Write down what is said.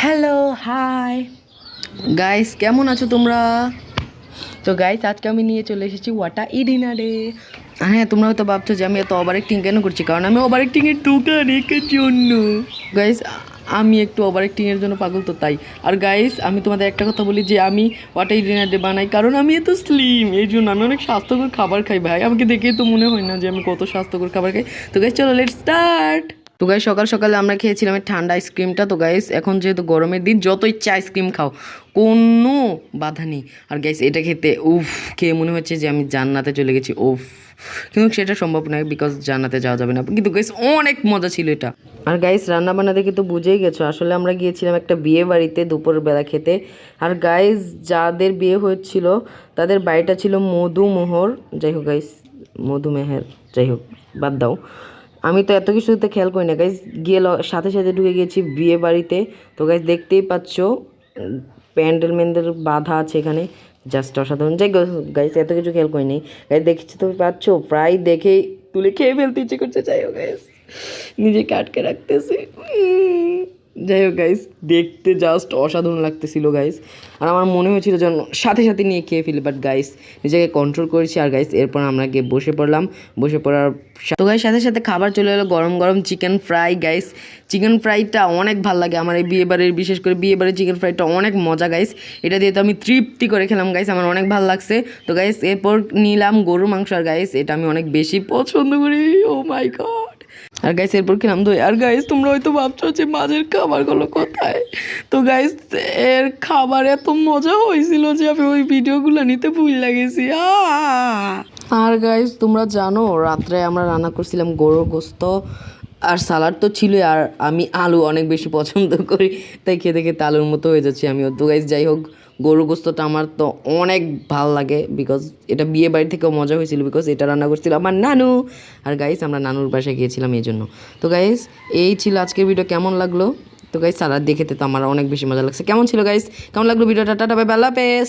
Hello hi guys, কেমন আছো তোমরা? তো গাইস, আজকে আমি নিয়ে চলে এসেছি ওয়াটা ই ডিনারে। হ্যাঁ, তোমরা হয়তো ভাবছো যে আমি এত ওভার অ্যাক্টিং কেন করছি, কারণ আমি ওভার অ্যাক্টিংয়ের দোকান এর জন্য। গাইস, আমি একটু ওভার অ্যাক্টিংয়ের জন্য পাগল, তো তাই। আর গাইস, আমি তোমাদের একটা কথা বলি যে আমি ওয়াটা ই ডিনারে বানাই কারণ আমি এত স্লিম, এই জন্য আমি অনেক স্বাস্থ্যকর খাবার খাই ভাই। আমাকে দেখেই তো মনে হয় না যে আমি কত স্বাস্থ্যকর খাবার খাই। তো গাইস, চলো লেটস স্টার্ট। তো গাইস, সকাল সকালে আমরা খেয়েছিলাম এই ঠান্ডা আইসক্রিমটা। তো গাইস, এখন যেহেতু গরমের দিন, যত ইচ্ছা আইসক্রিম খাও, কোনো বাধা নেই। আর গাইস, এটা খেতে খেয়ে মনে হচ্ছে যে আমি জান্নাতে চলে গেছি। কিন্তু সেটা সম্ভব নয়, বিকজ জান্নাতে যাওয়া যাবে না। কিন্তু গাইস, অনেক মজা ছিল এটা। আর গাইস, রান্না বান্না দেখে তো বুঝেই গেছো, আসলে আমরা গিয়েছিলাম একটা বিয়ে বাড়িতে দুপুরবেলা খেতে। আর গাইস, যাদের বিয়ে হয়েছিল তাদের বাড়িটা ছিল মধুমোহর, যাই হোক গাইস, মধুমেহের, যাই হোক, বাদ দাও। আমি তো এত কিছুতে খেয়াল করি না গাইজ, গিয়ে সাথে সাথে ঢুকে গেছি বিয়ে বাড়িতে। তো গাইজ, দেখতেই পাচ্ছ প্যান্ডেল ম্যান্ডেল বাঁধা আছে এখানে, জাস্ট অসাধারণ। যাই গাইজ, এত কিছু খেয়াল করি নি গাইজ, দেখছি তুমি পাচ্ছ, প্রায় দেখেই তুলে খেয়ে ফেলতে ইচ্ছে করছে। যাই হোক গাইজ, নিজেকে আটকে রাখতেছি। যাই হোক গাইজ, দেখতে জাস্ট অসাধারণ লাগতেছিল গাইজ। আর আমার মনে হয়েছিল যেন সাথে সাথে নিয়ে খেয়ে ফেলি, বাট গাইজ নিজেকে কন্ট্রোল করেছি। আর গাইজ, এরপর আমরা গিয়ে বসে পড়লাম। বসে পড়ার তো গাইজ, সাথে সাথে খাবার চলে এলো, গরম গরম চিকেন ফ্রাই। গাইজ, চিকেন ফ্রাইটা অনেক ভালো লাগে আমার এই বিয়েবাড়ির, বিশেষ করে বিয়েবাড়ির চিকেন ফ্রাইটা অনেক মজা গাইজ। এটা দিয়ে তো আমি তৃপ্তি করে খেলাম গাইজ, আমার অনেক ভালো লাগছে। তো গাইজ, এরপর নিলাম গরুর মাংস। আর গাইজ, এটা আমি অনেক বেশি পছন্দ করি। ও মাই গড। আর গাইস, এরপর খেলাম দই। আর গাইস, তোমরা হয়তো ভাবছো যে মাঝের খাবারগুলো কোথায়। তো গাইস, এর খাবার এত মজা হয়েছিল যে আমি ওই ভিডিওগুলো নিতে ভুল লাগেছি। আর গাইস, তোমরা জানো রাত্রে আমরা রান্না করছিলাম গরুর গোস্ত, আর সালাড তো ছিলই। আর আমি আলু অনেক বেশি পছন্দ করি, তাই খেতে খেতে আলুর মতো হয়ে যাচ্ছি আমিও। তো গাইস, যাই হোক, গরুর গোস্তটা আমার তো অনেক ভাল লাগে, বিকজ এটা বিয়ে বাড়ি থেকেও মজা হয়েছিল, বিকজ এটা রান্না করছিল আমার নানু। আর গাইস, আমরা নানুর বাসায় গিয়েছিলাম এই জন্য। তো গাইস, এই ছিল আজকের ভিডিও। কেমন লাগলো? তো গাইস, সালাদ দেখে তো আমার অনেক বেশি মজা লাগছে। কেমন ছিল গাইস? কেমন লাগলো ভিডিওটা? টাটা বাই বাই, আল্লাহ হাফেজ।